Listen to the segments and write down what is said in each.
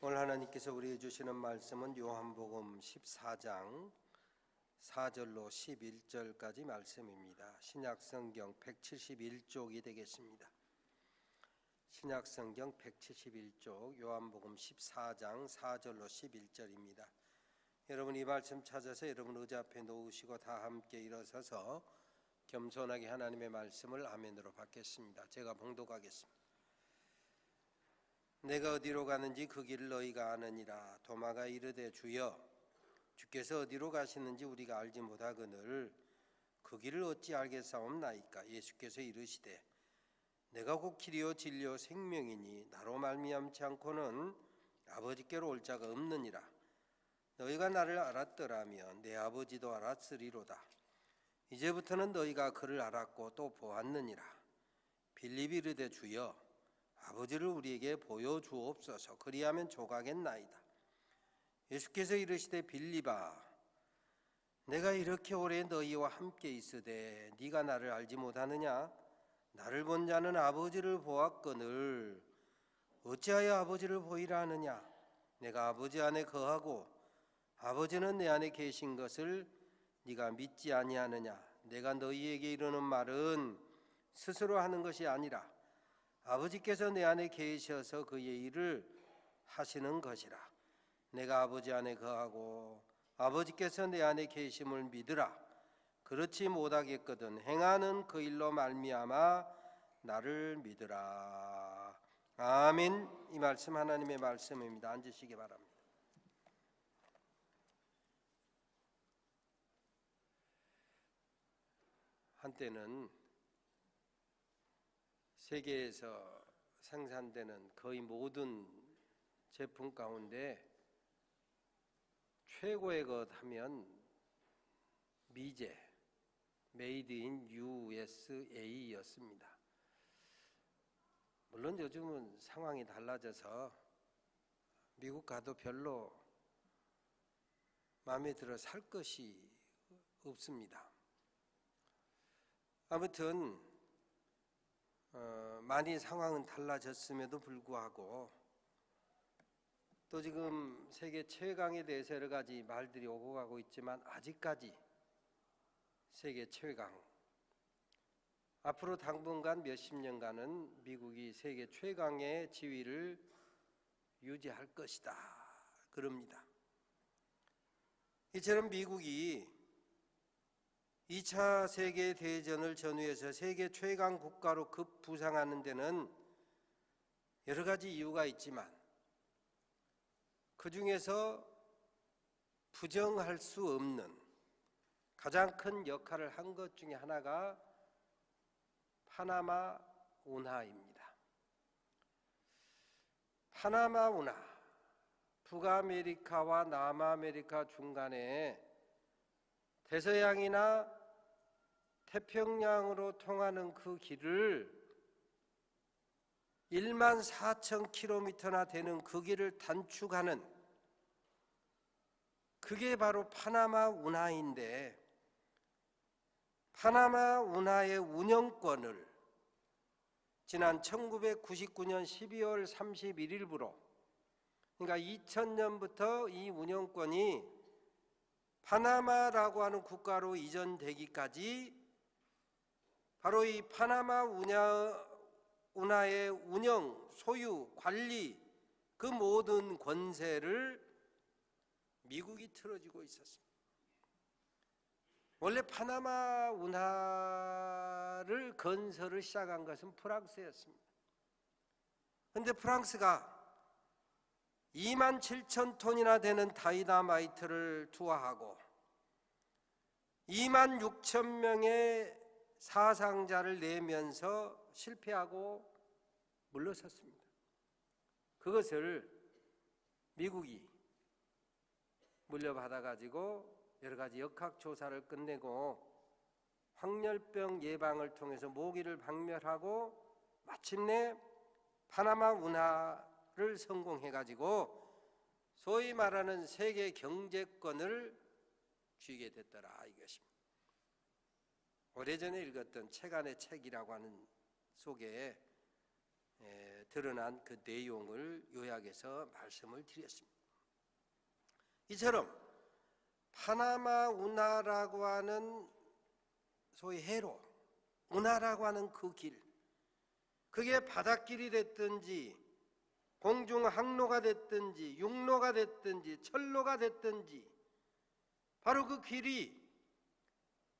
오늘 하나님께서 우리에게 주시는 말씀은 요한복음 14장 4절로 11절까지 말씀입니다. 신약성경 171쪽이 되겠습니다. 신약성경 171쪽 요한복음 14장 4절로 11절입니다. 여러분 이 말씀 찾아서 여러분 의자 앞에 놓으시고 다 함께 일어서서 겸손하게 하나님의 말씀을 아멘으로 받겠습니다. 제가 봉독하겠습니다. 내가 어디로 가는지 그 길을 너희가 아느니라. 도마가 이르되 주여 주께서 어디로 가시는지 우리가 알지 못하거늘 그 길을 어찌 알겠사옵나이까. 예수께서 이르시되 내가 곧 길이요 진리요 생명이니 나로 말미암지 않고는 아버지께로 올 자가 없느니라. 너희가 나를 알았더라면 내 아버지도 알았으리로다. 이제부터는 너희가 그를 알았고 또 보았느니라. 빌립이 이르되 주여 아버지를 우리에게 보여주옵소서. 그리하면 족하겠나이다. 예수께서 이르시되 빌립아 내가 이렇게 오래 너희와 함께 있으되 네가 나를 알지 못하느냐? 나를 본 자는 아버지를 보았거늘 어찌하여 아버지를 보이라 하느냐? 내가 아버지 안에 거하고 아버지는 내 안에 계신 것을 네가 믿지 아니하느냐? 내가 너희에게 이르는 말은 스스로 하는 것이 아니라 아버지께서 내 안에 계셔서 그의 일을 하시는 것이라. 내가 아버지 안에 거하고 아버지께서 내 안에 계심을 믿으라. 그렇지 못하겠거든 행하는 그 일로 말미암아 나를 믿으라. 아멘. 이 말씀 하나님의 말씀입니다. 앉으시기 바랍니다. 한때는 세계에서 생산되는 거의 모든 제품 가운데 최고의 것 하면 미제, 메이드 인 USA였습니다. 물론 요즘은 상황이 달라져서 미국 가도 별로 마음에 들어 살 것이 없습니다. 아무튼 많이 상황은 달라졌음에도 불구하고 또 지금 세계 최강에 대해서 여러 가지 말들이 오고 가고 있지만 아직까지 세계 최강, 앞으로 당분간 몇십 년간은 미국이 세계 최강의 지위를 유지할 것이다 그럽니다. 이처럼 미국이 2차 세계대전을 전후해서 세계 최강 국가로 급부상하는 데는 여러 가지 이유가 있지만 그 중에서 부정할 수 없는 가장 큰 역할을 한 것 중에 하나가 파나마 운하입니다. 파나마 운하, 북아메리카와 남아메리카 중간에 대서양이나 태평양으로 통하는 그 길을 14,000km나 되는 그 길을 단축하는 그게 바로 파나마 운하인데 파나마 운하의 운영권을 지난 1999년 12월 31일부로 그러니까 2000년부터 이 운영권이 파나마라고 하는 국가로 이전되기까지 바로 이 파나마 운하의 운영, 소유, 관리 그 모든 권세를 미국이 틀어지고 있었습니다. 원래 파나마 운하를 건설을 시작한 것은 프랑스였습니다. 그런데 프랑스가 27,000톤이나 되는 다이나마이트를 투하하고 26,000명의 사상자를 내면서 실패하고 물러섰습니다. 그것을 미국이 물려받아 가지고 여러 가지 역학조사를 끝내고 황열병 예방을 통해서 모기를 박멸하고 마침내 파나마 운하를 성공해 가지고 소위 말하는 세계 경제권을 쥐게 됐더라 이것입니다. 오래전에 읽었던 책 안의 책이라고 하는 속에 드러난 그 내용을 요약해서 말씀을 드렸습니다. 이처럼 파나마 운하라고 하는 소위 해로, 운하라고 하는 그 길, 그게 바닷길이 됐든지 공중 항로가 됐든지 육로가 됐든지 철로가 됐든지 바로 그 길이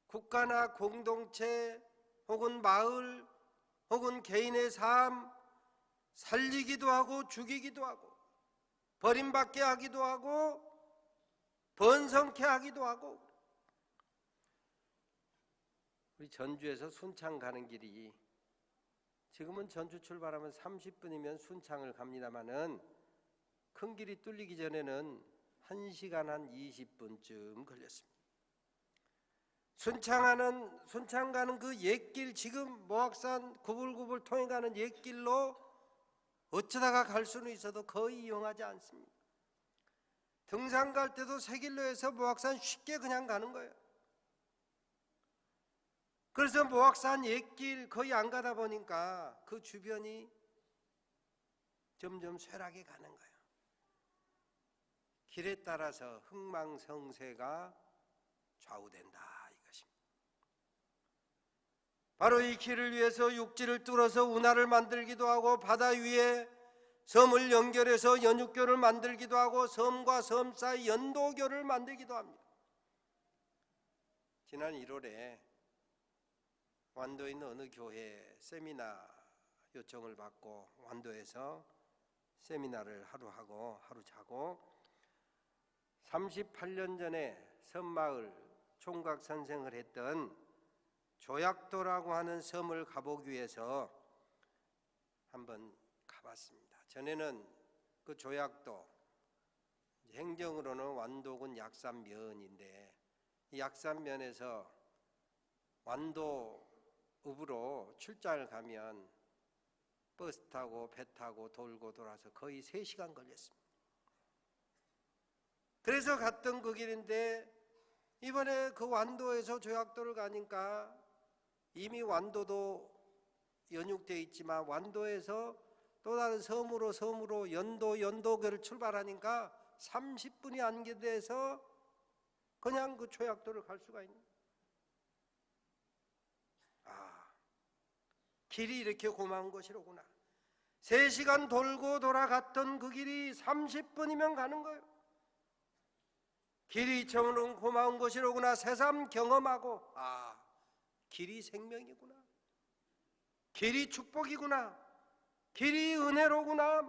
국가나 공동체 혹은 마을 혹은 개인의 삶 살리기도 하고 죽이기도 하고 버림받게 하기도 하고 번성케 하기도 하고. 우리 전주에서 순창 가는 길이 지금은 전주 출발하면 30분이면 순창을 갑니다마는 큰 길이 뚫리기 전에는 1시간 한 20분쯤 걸렸습니다. 순창 가는 그 옛길, 지금 모악산 구불구불 통해 가는 옛길로 어쩌다가 갈 수는 있어도 거의 이용하지 않습니다. 등산 갈 때도 새길로에서 모악산 쉽게 그냥 가는 거예요. 그래서 모악산 옛길 거의 안 가다 보니까 그 주변이 점점 쇠락해 가는 거예요. 길에 따라서 흥망성쇠가 좌우된다 이것입니다. 바로 이 길을 위해서 육지를 뚫어서 운하를 만들기도 하고 바다 위에 섬을 연결해서 연육교를 만들기도 하고 섬과 섬 사이 연도교를 만들기도 합니다. 지난 1월에 완도에 있는 어느 교회에 세미나 요청을 받고 완도에서 세미나를 하루 하고 하루 자고 38년 전에 섬마을 총각 선생을 했던 조약도라고 하는 섬을 가보기 위해서 한번 가봤습니다. 전에는 그 조약도 행정으로는 완도군 약산면인데 이 약산면에서 완도읍으로 출장을 가면 버스 타고 배 타고 돌고 돌아서 거의 3시간 걸렸습니다. 그래서 갔던 그 길인데 이번에 그 완도에서 조약도를 가니까 이미 완도도 연육되어 있지만 완도에서 또 다른 섬으로 연도교를 출발하니까 30분이 안 돼서 그냥 그 조약도를 갈 수가 있는. 길이 이렇게 고마운 것이로구나. 3시간 돌고 돌아갔던 그 길이 30분이면 가는 거예요. 길이 정말 고마운 것이로구나. 새삼 경험하고 길이 생명이구나. 길이 축복이구나. 길이 은혜로구나.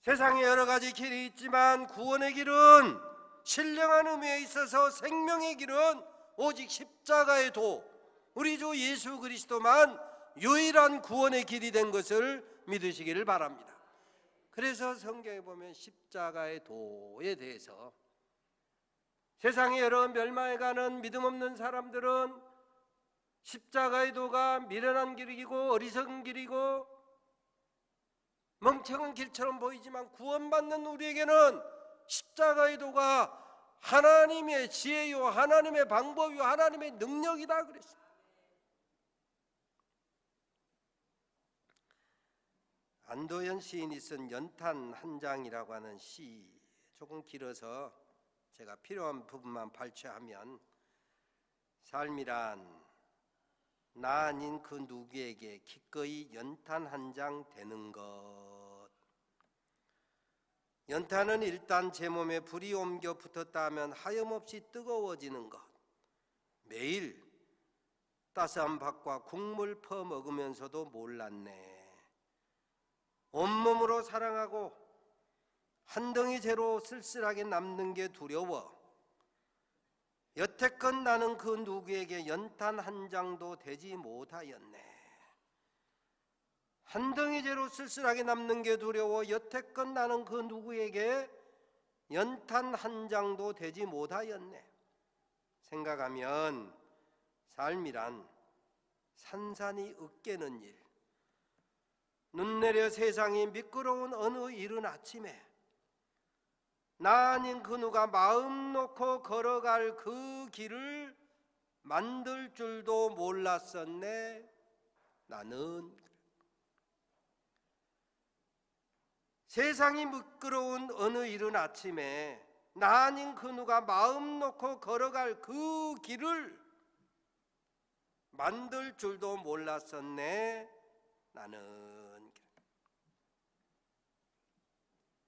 세상에 여러 가지 길이 있지만 구원의 길은 신령한 의미에 있어서 생명의 길은 오직 십자가의 도, 우리 주 예수 그리스도만 유일한 구원의 길이 된 것을 믿으시기를 바랍니다. 그래서 성경에 보면 십자가의 도에 대해서 세상에 여러 멸망해가는 믿음 없는 사람들은 십자가의 도가 미련한 길이고 어리석은 길이고 멍청한 길처럼 보이지만 구원받는 우리에게는 십자가의 도가 하나님의 지혜요 하나님의 방법이요 하나님의 능력이다 그랬습니다. 안도현 시인이 쓴 연탄 한 장이라고 하는 시, 조금 길어서 제가 필요한 부분만 발췌하면, 삶이란 나 아닌 그 누구에게 기꺼이 연탄 한 장 되는 것. 연탄은 일단 제 몸에 불이 옮겨 붙었다 하면 하염없이 뜨거워지는 것. 매일 따스한 밥과 국물 퍼 먹으면서도 몰랐네. 온몸으로 사랑하고 한 덩이 재로 쓸쓸하게 남는 게 두려워. 여태껏 나는 그 누구에게 연탄 한 장도 되지 못하였네. 한 덩이 재로 쓸쓸하게 남는 게 두려워. 여태껏 나는 그 누구에게 연탄 한 장도 되지 못하였네. 생각하면 삶이란 산산이 으깨는 일, 눈 내려 세상이 미끄러운 어느 이른 아침에 나 아닌 그 누가 마음 놓고 걸어갈 그 길을 만들 줄도 몰랐었네 나는. 세상이 미끄러운 어느 이른 아침에 나 아닌 그 누가 마음 놓고 걸어갈 그 길을 만들 줄도 몰랐었네 나는.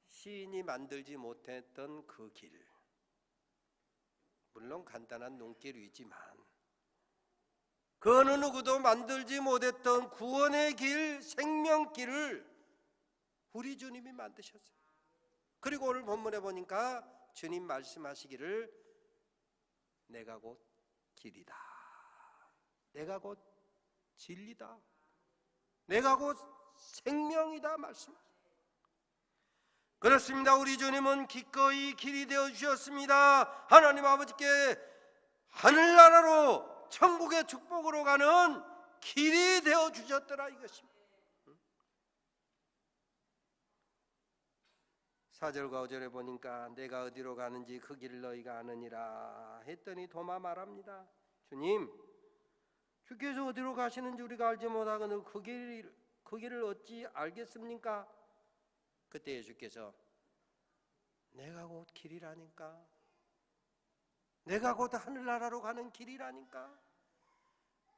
시인이 만들지 못했던 그 길, 물론 간단한 눈길이지만 그 어느 누구도 만들지 못했던 구원의 길, 생명길을 우리 주님이 만드셨어요. 그리고 오늘 본문에 보니까 주님 말씀하시기를 내가 곧 길이다, 내가 곧 진리다, 내가 곧 생명이다 말씀하십니다. 그렇습니다. 우리 주님은 기꺼이 길이 되어 주셨습니다. 하나님 아버지께 하늘나라로 천국의 축복으로 가는 길이 되어 주셨더라 이것입니다. 4절과 5절에 보니까 내가 어디로 가는지 그 길을 너희가 아느니라 했더니 도마 말합니다. 주님, 주께서 어디로 가시는지 우리가 알지 못하거늘 그 길을 어찌 알겠습니까? 그때 예수께서 내가 곧 길이라니까, 내가 곧 하늘나라로 가는 길이라니까,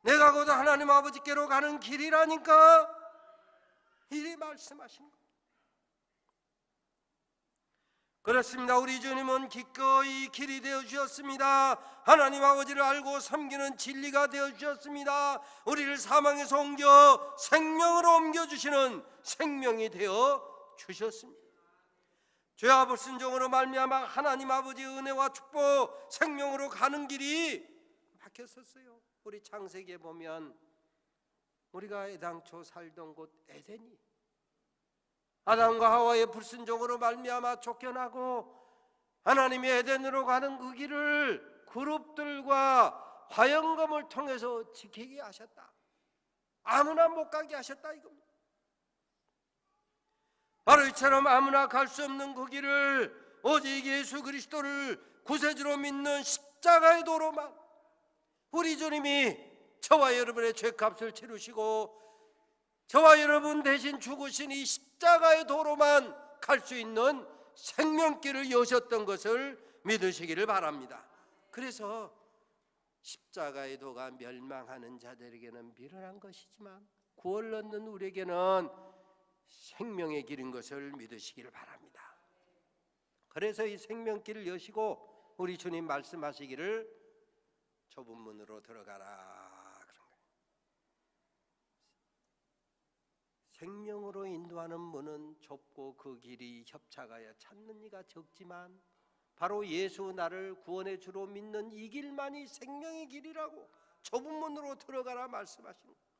내가 곧 하나님 아버지께로 가는 길이라니까 이리 말씀하신 거예요. 그렇습니다. 우리 주님은 기꺼이 길이 되어 주셨습니다. 하나님 아버지를 알고 섬기는 진리가 되어 주셨습니다. 우리를 사망에서 옮겨 생명으로 옮겨주시는 생명이 되어 주셨습니다. 죄와 불순종으로 말미암아 하나님 아버지의 은혜와 축복, 생명으로 가는 길이 막혔었어요. 우리 창세기에 보면 우리가 애당초 살던 곳 에덴이 아담과 하와의 불순종으로 말미암아 쫓겨나고 하나님이 에덴으로 가는 그 길을 그룹들과 화영검을 통해서 지키게 하셨다. 아무나 못 가게 하셨다 이겁니다. 바로 이처럼 아무나 갈 수 없는 그 길을 오직 예수 그리스도를 구세주로 믿는 십자가의 도로만, 우리 주님이 저와 여러분의 죄값을 치르시고 저와 여러분 대신 죽으신 이 십자가의 도로만 갈 수 있는 생명길을 여셨던 것을 믿으시기를 바랍니다. 그래서 십자가의 도가 멸망하는 자들에게는 미련한 것이지만 구원을 얻는 우리에게는 생명의 길인 것을 믿으시기를 바랍니다. 그래서 이 생명길을 여시고 우리 주님 말씀하시기를 좁은 문으로 들어가라. 생명으로 인도하는 문은 좁고 그 길이 협착하여 찾는 이가 적지만 바로 예수 나를 구원의 주로 믿는 이 길만이 생명의 길이라고 좁은 문으로 들어가라 말씀하시는 거예요.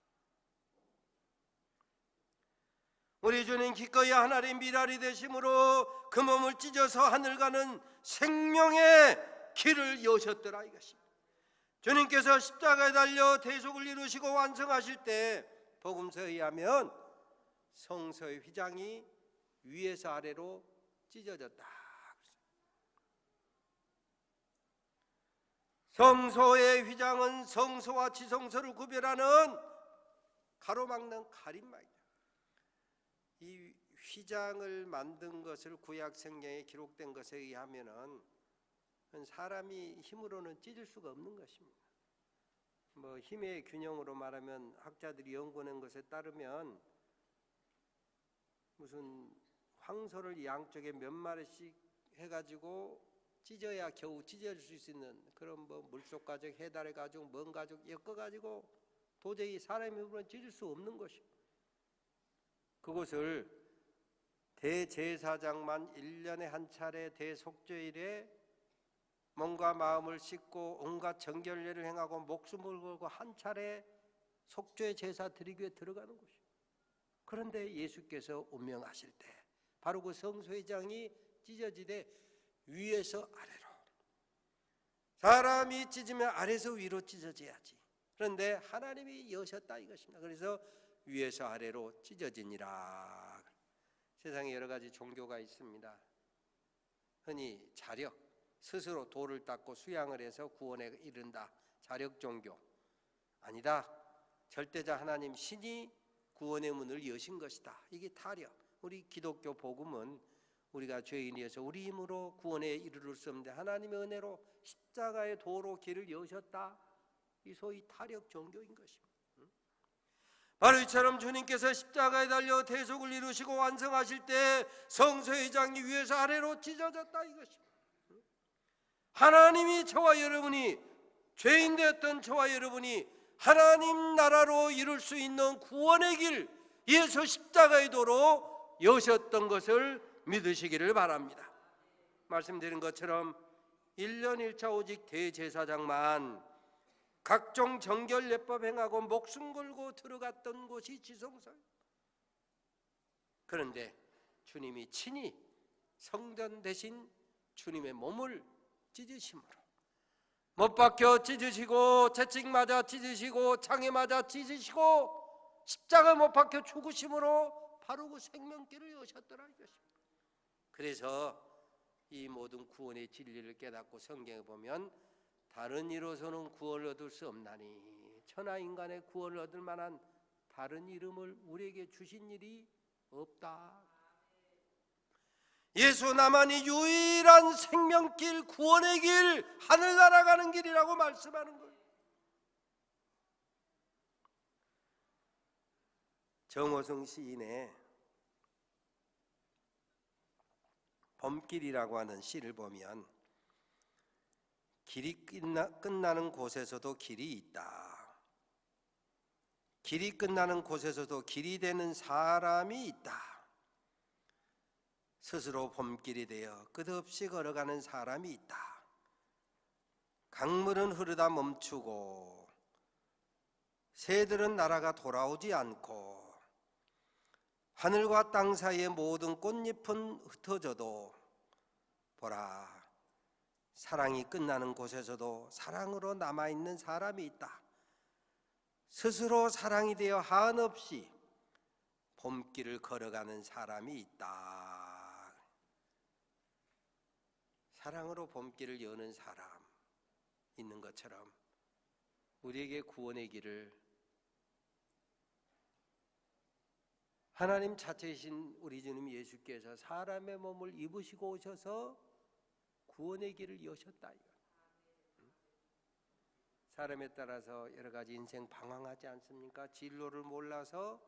우리 주님 기꺼이 하나님 미랄이 되심으로 그 몸을 찢어서 하늘 가는 생명의 길을 여셨더라 이것입니다. 주님께서 십자가에 달려 대속을 이루시고 완성하실 때 복음서에 의하면 성소의 휘장이 위에서 아래로 찢어졌다. 성소의 휘장은 성소와 지성소를 구별하는 가로막는 가림막이다. 이 휘장을 만든 것을 구약 성경에 기록된 것에 의하면은 사람이 힘으로는 찢을 수가 없는 것입니다. 힘의 균형으로 말하면 학자들이 연구한 것에 따르면 무슨 황소를 양쪽에 몇 마리씩 해가지고 찢어야 겨우 찢어질 수 있는 그런 물속 가죽, 해달의 가죽, 먼 가죽 엮어가지고 도저히 사람의 힘으로는 찢을 수 없는 것이고, 그것을 대제사장만 1년에 한 차례 대속죄일에 몸과 마음을 씻고 온갖 정결례를 행하고 목숨을 걸고 한 차례 속죄 제사 드리기 위해 들어가는 것이고, 그런데 예수께서 운명하실 때 바로 그 성소회장이 찢어지되 위에서 아래로, 사람이 찢으면 아래에서 위로 찢어져야지. 그런데 하나님이 여셨다 이것입니다. 그래서 위에서 아래로 찢어지니라. 세상에 여러 가지 종교가 있습니다. 흔히 자력, 스스로 돌을 닦고 수양을 해서 구원에 이른다. 자력 종교. 아니다. 절대자 하나님 신이 구원의 문을 여신 것이다. 이게 타력. 우리 기독교 복음은 우리가 죄인이어서 우리 힘으로 구원에 이르를 수 없는데 하나님의 은혜로 십자가의 도로 길을 여셨다. 이 소위 타력 종교인 것입니다. 바로 이처럼 주님께서 십자가에 달려 대속을 이루시고 완성하실 때 성소의 장이 위에서 아래로 찢어졌다 이것입니다. 하나님이 저와 여러분이 죄인 되었던 저와 여러분이 하나님 나라로 이룰 수 있는 구원의 길 예수 십자가의 도로 여셨던 것을 믿으시기를 바랍니다. 말씀드린 것처럼 1년 1차 오직 대제사장만 각종 정결 예법 행하고 목숨 걸고 들어갔던 곳이 지성소예요. 그런데 주님이 친히 성전 대신 주님의 몸을 찢으심으로 못 박혀 찢으시고 채찍 맞아 찢으시고 창에 맞아 찢으시고 십자가 못 박혀 죽으심으로 바로 그 생명길을 여셨더라 이것입니다. 그래서 이 모든 구원의 진리를 깨닫고 성경에 보면 다른 이로서는 구원을 얻을 수 없나니 천하 인간의 구원을 얻을 만한 다른 이름을 우리에게 주신 일이 없다. 예수 나만이 유일한 생명길, 구원의 길, 하늘나라 가는 길이라고 말씀하는 거예요. 정호성 시인의 봄길이라고 하는 시를 보면 길이 끝나는 곳에서도 길이 있다. 길이 끝나는 곳에서도 길이 되는 사람이 있다. 스스로 봄길이 되어 끝없이 걸어가는 사람이 있다. 강물은 흐르다 멈추고 새들은 날아가 돌아오지 않고 하늘과 땅 사이의 모든 꽃잎은 흩어져도 보라, 사랑이 끝나는 곳에서도 사랑으로 남아있는 사람이 있다. 스스로 사랑이 되어 한없이 봄길을 걸어가는 사람이 있다. 사랑으로 봄길을 여는 사람 있는 것처럼 우리에게 구원의 길을 하나님 자체이신 우리 주님 예수께서 사람의 몸을 입으시고 오셔서 구원의 길을 여셨다. 사람에 따라서 여러 가지 인생 방황하지 않습니까? 진로를 몰라서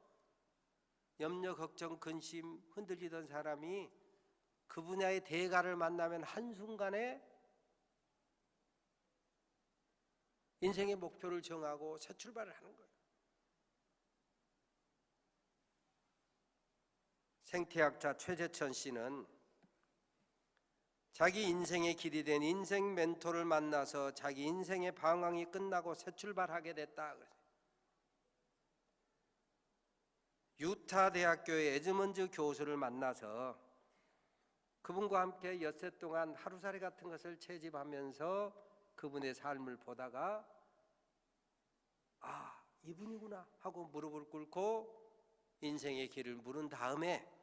염려, 걱정, 근심 흔들리던 사람이 그 분야의 대가를 만나면 한순간에 인생의 목표를 정하고 새 출발을 하는 거예요. 생태학자 최재천 씨는 자기 인생의 길이 된 인생 멘토를 만나서 자기 인생의 방황이 끝나고 새 출발하게 됐다. 유타 대학교의 에즈먼즈 교수를 만나서 그분과 함께 엿새 동안 하루살이 같은 것을 채집하면서 그분의 삶을 보다가 아, 이분이구나 하고 무릎을 꿇고 인생의 길을 물은 다음에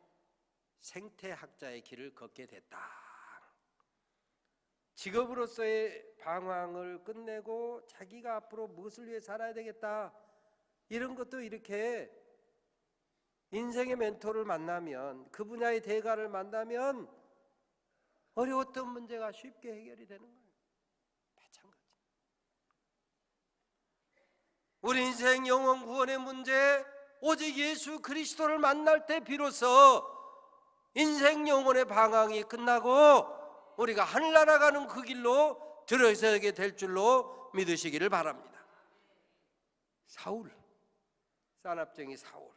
생태학자의 길을 걷게 됐다. 직업으로서의 방황을 끝내고 자기가 앞으로 무엇을 위해 살아야 되겠다, 이런 것도 이렇게 인생의 멘토를 만나면, 그 분야의 대가를 만나면 어려웠던 문제가 쉽게 해결이 되는 거예요. 마찬가지. 우리 인생 영혼 구원의 문제, 오직 예수 그리스도를 만날 때 비로소 인생 영혼의 방황이 끝나고 우리가 하늘나라 가는 그 길로 들어서게 될 줄로 믿으시기를 바랍니다. 사울, 산업쟁이 사울,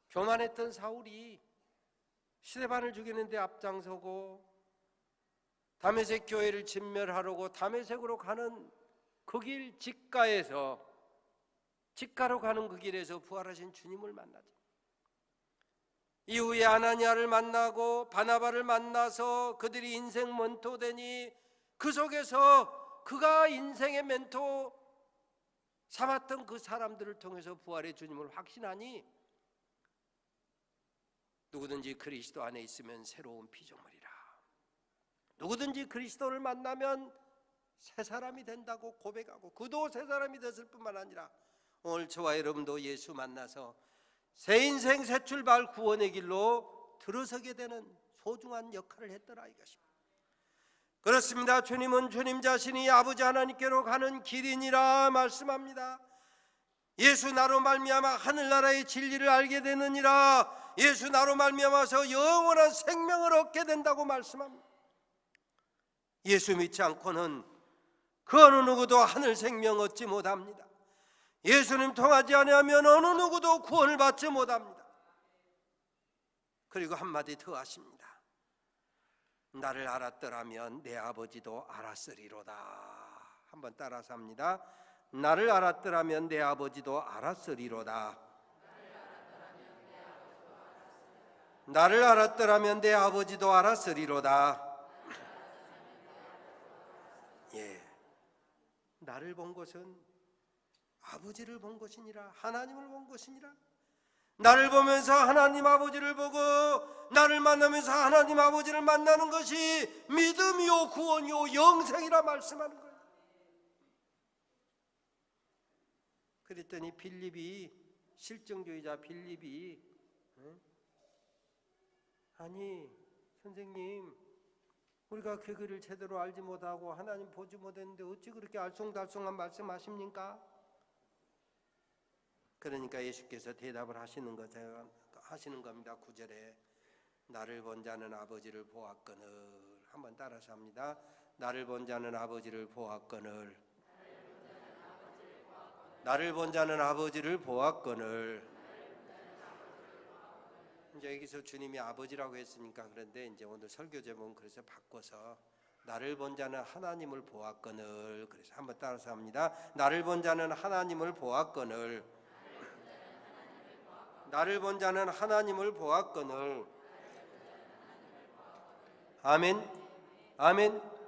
교만했던 사울이 스데반을 죽이는데 앞장서고 다메섹 교회를 진멸하려고 다메섹으로 가는 그 길 직가로 가는 그 길에서 부활하신 주님을 만나죠. 이후에 아나니아를 만나고 바나바를 만나서 그들이 인생 멘토 되니 그 속에서 그가 인생의 멘토 삼았던 그 사람들을 통해서 부활의 주님을 확신하니 누구든지 그리스도 안에 있으면 새로운 피조물이라. 누구든지 그리스도를 만나면 새 사람이 된다고 고백하고 그도 새 사람이 됐을 뿐만 아니라 오늘 저와 여러분도 예수 만나서 새 인생 새 출발 구원의 길로 들어서게 되는 소중한 역할을 했더라 이것입니다. 그렇습니다. 주님은 주님 자신이 아버지 하나님께로 가는 길이니라 말씀합니다. 예수 나로 말미암아 하늘나라의 진리를 알게 되느니라. 예수 나로 말미암아서 영원한 생명을 얻게 된다고 말씀합니다. 예수 믿지 않고는 그 어느 누구도 하늘 생명 얻지 못합니다. 예수님 통하지 아니하면 어느 누구도 구원을 받지 못합니다. 그리고 한마디 더 하십니다. 나를 알았더라면 내 아버지도 알았으리로다. 한번 따라서 합니다. 나를 알았더라면 내 아버지도 알았으리로다. 나를 알았더라면 내 아버지도 알았으리로다. 예, 나를 본 것은 아버지를 본 것이니라. 하나님을 본 것이니라. 나를 보면서 하나님 아버지를 보고 나를 만나면서 하나님 아버지를 만나는 것이 믿음이요 구원이요 영생이라 말씀하는 거예요. 그랬더니 빌립이, 실정주의자 빌립이, 아니 선생님, 우리가 그 글을 제대로 알지 못하고 하나님 보지 못했는데 어찌 그렇게 알쏭달쏭한 말씀하십니까? 그러니까 예수께서 대답을 하시는 겁니다. 9절에 나를 본 자는 아버지를 보았거늘. 한번 따라서 합니다. 나를 본 자는 아버지를 보았거늘. 나를 본 자는 아버지를 보았거늘. 이제 여기서 주님이 아버지라고 했으니까 그런데 이제 오늘 설교 제목은 그래서 바꿔서 나를 본 자는 하나님을 보았거늘. 그래서 한번 따라서 합니다. 나를 본 자는 하나님을 보았거늘. 나를 본 자는 하나님을 보았거늘. 아멘. 아멘.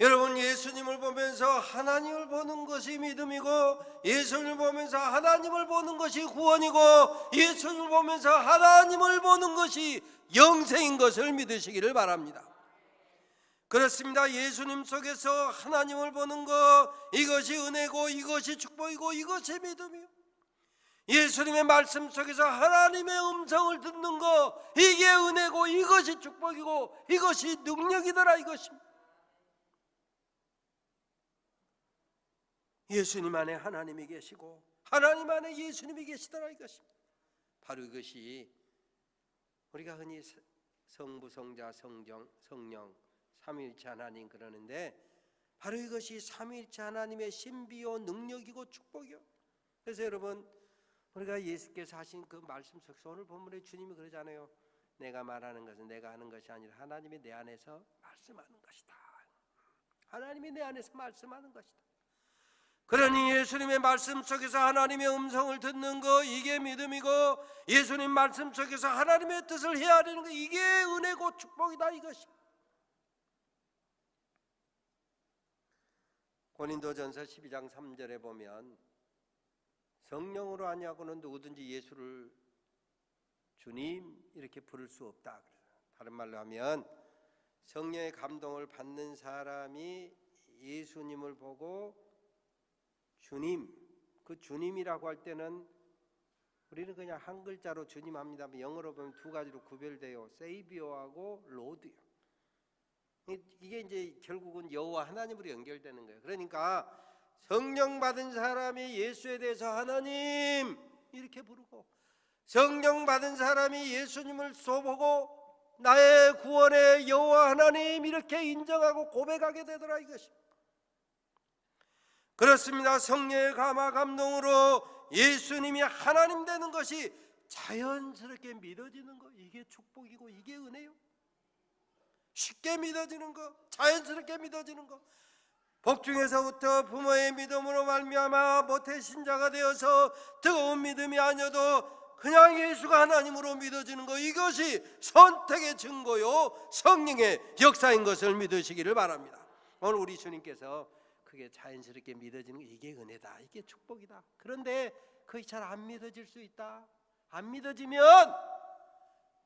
여러분, 예수님을 보면서 하나님을 보는 것이 믿음이고, 예수님을 보면서 하나님을 보는 것이 구원이고, 예수님을 보면서 하나님을 보는 것이 영생인 것을 믿으시기를 바랍니다. 그렇습니다. 예수님 속에서 하나님을 보는 것, 이것이 은혜고, 이것이 축복이고, 이것이 믿음이요. 예수님의 말씀 속에서 하나님의 음성을 듣는 것, 이게 은혜고, 이것이 축복이고, 이것이 능력이더라 이것입니다. 예수님 안에 하나님이 계시고 하나님 안에 예수님이 계시더라 이것입니다. 바로 이것이 우리가 흔히 성부, 성자, 성령 삼위일체 하나님 그러는데, 바로 이것이 삼위일체 하나님의 신비요 능력이고 축복이요. 그래서 여러분, 우리가 예수께서 하신 그 말씀 속에서 오늘 본문에 주님이 그러잖아요. 내가 말하는 것은 내가 하는 것이 아니라 하나님이 내 안에서 말씀하는 것이다. 하나님이 내 안에서 말씀하는 것이다. 그러니 예수님의 말씀 속에서 하나님의 음성을 듣는 것, 이게 믿음이고, 예수님 말씀 속에서 하나님의 뜻을 헤아리는 것, 이게 은혜고 축복이다 이것입니다. 고린도전서 12장 3절에 보면 성령으로 아니하고는 누구든지 예수를 주님 이렇게 부를 수 없다. 다른 말로 하면 성령의 감동을 받는 사람이 예수님을 보고 주님, 그 주님이라고 할 때는 우리는 그냥 한 글자로 주님 합니다. 영어로 보면 두 가지로 구별돼요. 세이비어하고 로드요. 이게 이제 결국은 여호와 하나님으로 연결되는 거예요. 그러니까 성령 받은 사람이 예수에 대해서 하나님 이렇게 부르고, 성령 받은 사람이 예수님을 쏘보고 나의 구원의 여호와 하나님 이렇게 인정하고 고백하게 되더라 이것입니다. 그렇습니다. 성령의 감화 감동으로 예수님이 하나님 되는 것이 자연스럽게 믿어지는 것, 이게 축복이고 이게 은혜요. 쉽게 믿어지는 것, 자연스럽게 믿어지는 것, 복중에서부터 부모의 믿음으로 말미암아 모태 신자가 되어서 뜨거운 믿음이 아니어도 그냥 예수가 하나님으로 믿어지는 것, 이것이 선택의 증거요 성령의 역사인 것을 믿으시기를 바랍니다. 오늘 우리 주님께서 그게 자연스럽게 믿어지는 게 이게 은혜다, 이게 축복이다. 그런데 그게 잘 안 믿어질 수 있다. 안 믿어지면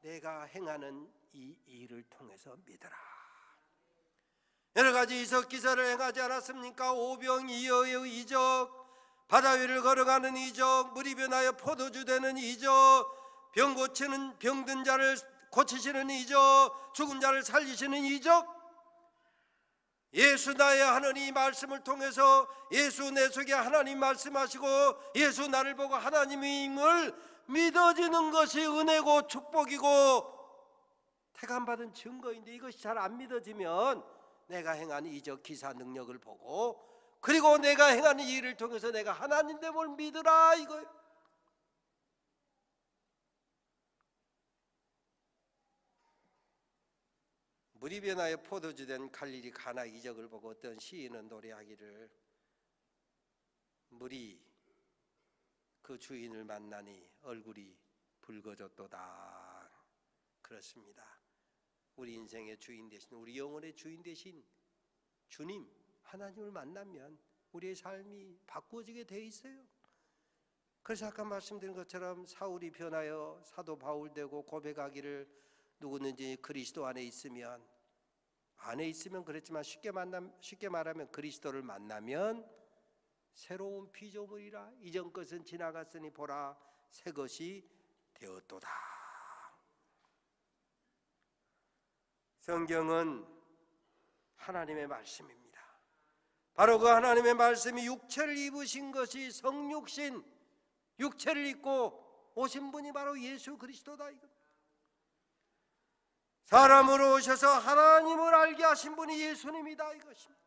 내가 행하는 이 일을 통해서 믿어라. 여러 가지 이적 기사를 행하지 않았습니까? 오병이어의 이적, 바다 위를 걸어가는 이적, 물이 변하여 포도주 되는 이적, 병 고치는 병든 자를 고치시는 이적, 죽은 자를 살리시는 이적, 예수 나의 하나님 말씀을 통해서 예수 내 속에 하나님 말씀하시고 예수 나를 보고 하나님임을 믿어지는 것이 은혜고 축복이고 택함받은 증거인데, 이것이 잘 안 믿어지면 내가 행한 이적 기사 능력을 보고 그리고 내가 행하는 이 일을 통해서 내가 하나님 됨을 믿으라 이거예요. 물이 변하여 포도주 된 갈릴리 가나 이적을 보고 어떤 시인은 노래하기를, 물이 그 주인을 만나니 얼굴이 붉어졌도다. 그렇습니다. 우리 인생의 주인 되신, 우리 영혼의 주인 되신 주님 하나님을 만나면 우리의 삶이 바꾸어지게 돼 있어요. 그래서 아까 말씀드린 것처럼 사울이 변하여 사도 바울 되고 고백하기를, 누구든지 그리스도 안에 있으면 그랬지만 쉽게 말하면 그리스도를 만나면 새로운 피조물이라, 이전 것은 지나갔으니 보라 새 것이 되었도다. 성경은 하나님의 말씀입니다. 바로 그 하나님의 말씀이 육체를 입으신 것이 성육신, 육체를 입고 오신 분이 바로 예수 그리스도다. 사람으로 오셔서 하나님을 알게 하신 분이 예수님이다 이것입니다.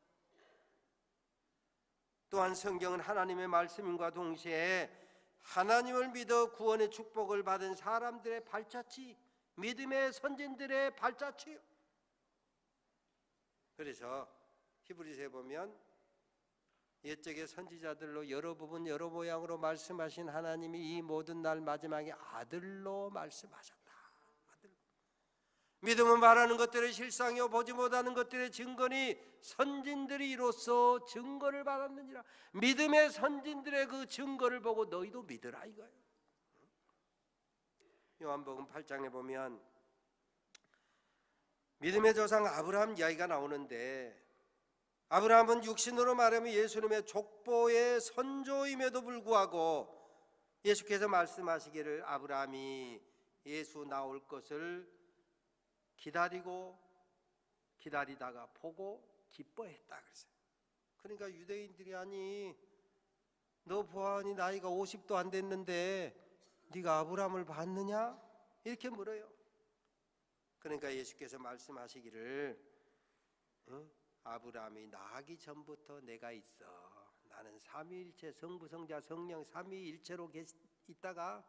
또한 성경은 하나님의 말씀과 동시에 하나님을 믿어 구원의 축복을 받은 사람들의 발자취, 믿음의 선진들의 발자취요. 그래서 히브리서에 보면 옛적의 선지자들로 여러 부분 여러 모양으로 말씀하신 하나님이 이 모든 날 마지막에 아들로 말씀하셨다. 믿음은 말하는 것들의 실상이요 보지 못하는 것들의 증거니 선진들이 이로써 증거를 받았느니라. 믿음의 선진들의 그 증거를 보고 너희도 믿으라 이거예요. 요한복음 8장에 보면 믿음의 조상 아브라함 이야기가 나오는데, 아브라함은 육신으로 말하면 예수님의 족보의 선조임에도 불구하고 예수께서 말씀하시기를 아브라함이 예수 나올 것을 기다리다가 보고 기뻐했다 그랬어요. 그러니까 유대인들이, 아니 너 보아하니 나이가 50도 안 됐는데 네가 아브라함을 봤느냐? 이렇게 물어요. 그러니까 예수께서 말씀하시기를 아브라함이 나기 전부터 내가 있어. 나는 삼위일체 성부 성자 성령 삼위일체로 있다가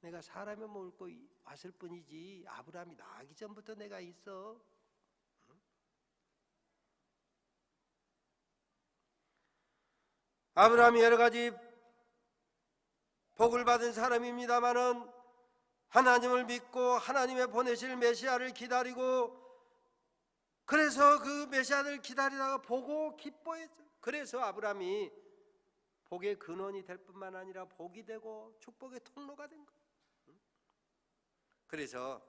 내가 사람의 몸을 입고 왔을 뿐이지 아브라함이 나기 전부터 내가 있어. 아브라함이 여러 가지 복을 받은 사람입니다마는 하나님을 믿고 하나님의 보내실 메시아를 기다리고, 그래서 그 메시아를 기다리다가 보고 기뻐했어요. 그래서 아브라함이 복의 근원이 될 뿐만 아니라 복이 되고 축복의 통로가 된 거예요. 그래서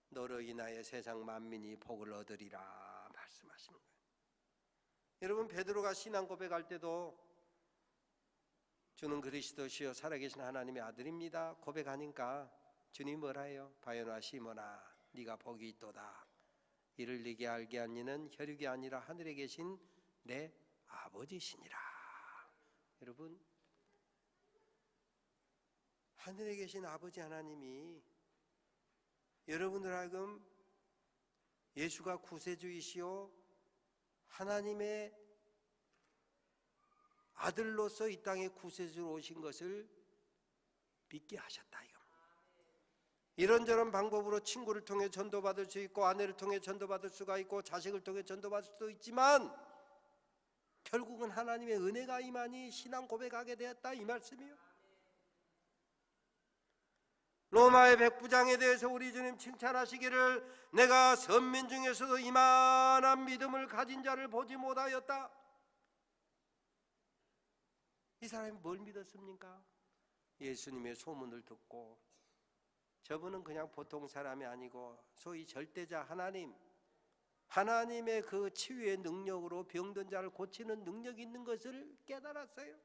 너로 인하여 세상 만민이 복을 얻으리라 말씀하시는 거예요. 여러분, 베드로가 신앙 고백할 때도 주는 그리스도시요 살아계신 하나님의 아들입니다 고백하니까 주님 뭐라 해요? 바요나 시몬아 네가 복이 있도다. 이를 네게 알게 한 이는 혈육이 아니라 하늘에 계신 내 아버지시니라. 여러분, 하늘에 계신 아버지 하나님이 여러분들 하여금 예수가 구세주이시오 하나님의 아들로서 이 땅에 구세주로 오신 것을 믿게 하셨다 이겁니다. 이런저런 방법으로 친구를 통해 전도받을 수 있고, 아내를 통해 전도받을 수가 있고, 자식을 통해 전도받을 수도 있지만 결국은 하나님의 은혜가 임하니 신앙 고백하게 되었다 이 말씀이요. 로마의 백부장에 대해서 우리 주님 칭찬하시기를 내가 선민 중에서도 이만한 믿음을 가진 자를 보지 못하였다. 이 사람이 뭘 믿었습니까? 예수님의 소문을 듣고, 저분은 그냥 보통 사람이 아니고 소위 절대자 하나님의 그 치유의 능력으로 병든 자를 고치는 능력이 있는 것을 깨달았어요.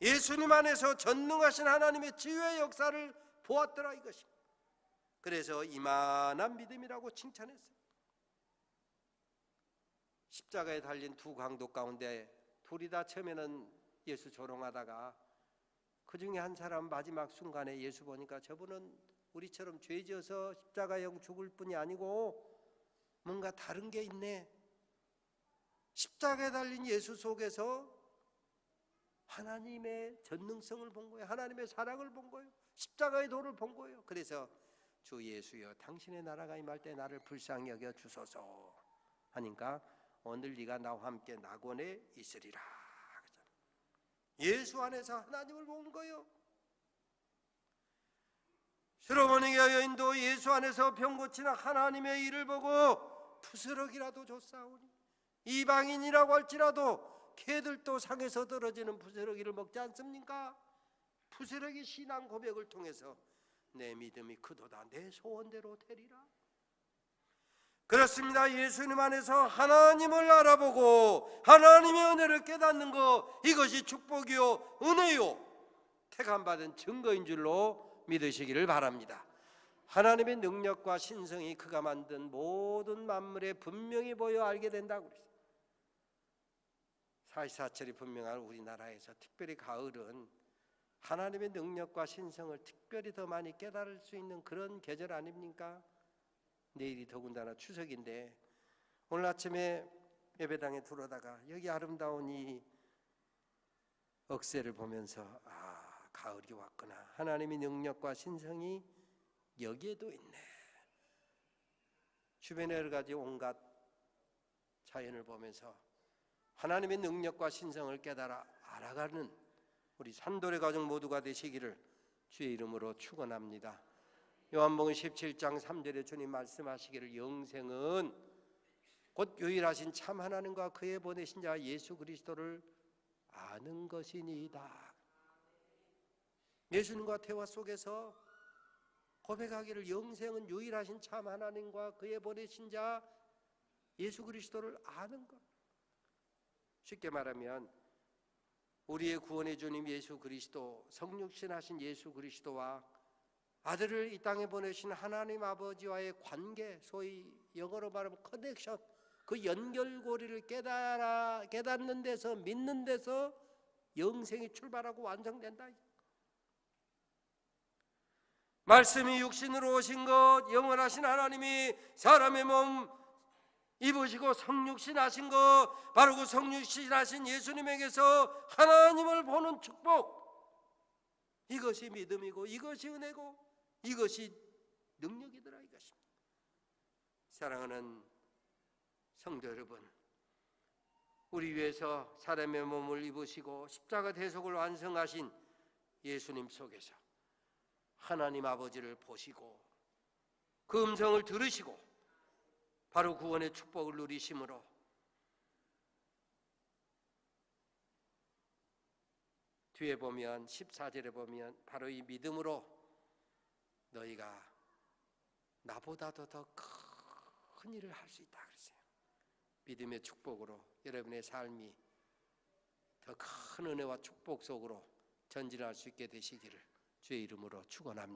예수님 안에서 전능하신 하나님의 지혜의 역사를 보았더라 이것입니다. 그래서 이만한 믿음이라고 칭찬했어요. 십자가에 달린 두 강도 가운데 둘이 다 처음에는 예수 조롱하다가 그 중에 한 사람 마지막 순간에 예수 보니까 저분은 우리처럼 죄 지어서 십자가형 죽을 뿐이 아니고 뭔가 다른 게 있네. 십자가에 달린 예수 속에서 하나님의 전능성을 본 거예요. 하나님의 사랑을 본 거예요. 십자가의 도를 본 거예요. 그래서 주 예수여 당신의 나라가 임할 때 나를 불쌍히 여겨 주소서 하니까 오늘 네가 나와 함께 낙원에 있으리라. 예수 안에서 하나님을 본 거예요. 스로보니게 여인도 예수 안에서 병 고치는 하나님의 일을 보고 부스러기라도 줬사오니 이방인이라고 할지라도 개들도 상에서 떨어지는 부스러기를 먹지 않습니까? 부스러기 신앙 고백을 통해서 내 믿음이 크도다 내 소원대로 되리라. 그렇습니다. 예수님 안에서 하나님을 알아보고 하나님의 은혜를 깨닫는 것, 이것이 축복이요 은혜요 택함받은 증거인 줄로 믿으시기를 바랍니다. 하나님의 능력과 신성이 그가 만든 모든 만물에 분명히 보여 알게 된다고 그랬어요. 사시사철이 분명한 우리나라에서 특별히 가을은 하나님의 능력과 신성을 특별히 더 많이 깨달을 수 있는 그런 계절 아닙니까? 내일이 더군다나 추석인데 오늘 아침에 예배당에 들어오다가 여기 아름다운 이 억새를 보면서 가을이 왔구나. 하나님의 능력과 신성이 여기에도 있네. 주변에 여러 가지 온갖 자연을 보면서 하나님의 능력과 신성을 깨달아 알아가는 우리 산돌의 가족 모두가 되시기를 주의 이름으로 축원합니다. 요한복음 17장 3절에 주님 말씀하시기를 영생은 곧 유일하신 참 하나님과 그의 보내신 자 예수 그리스도를 아는 것이니이다. 예수님과 대화 속에서 고백하기를 영생은 유일하신 참 하나님과 그의 보내신 자 예수 그리스도를 아는 것. 쉽게 말하면 우리의 구원의 주님 예수 그리스도, 성육신하신 예수 그리스도와 아들을 이 땅에 보내신 하나님 아버지와의 관계, 소위 영어로 말하면 커넥션, 그 연결고리를 깨닫는 데서, 믿는 데서 영생이 출발하고 완성된다. 말씀이 육신으로 오신 것, 영원하신 하나님이 사람의 몸 입으시고 성육신 하신 것, 바로 그 성육신 하신 예수님에게서 하나님을 보는 축복, 이것이 믿음이고 이것이 은혜고 이것이 능력이더라 이것입니다. 사랑하는 성도 여러분, 우리 위해서 사람의 몸을 입으시고 십자가 대속을 완성하신 예수님 속에서 하나님 아버지를 보시고 그 음성을 들으시고 바로 구원의 축복을 누리심으로 뒤에 보면 14절에 보면 바로 이 믿음으로 너희가 나보다도 더 큰 일을 할 수 있다 그랬어요. 믿음의 축복으로 여러분의 삶이 더 큰 은혜와 축복 속으로 전진할 수 있게 되시기를 주의 이름으로 축원합니다.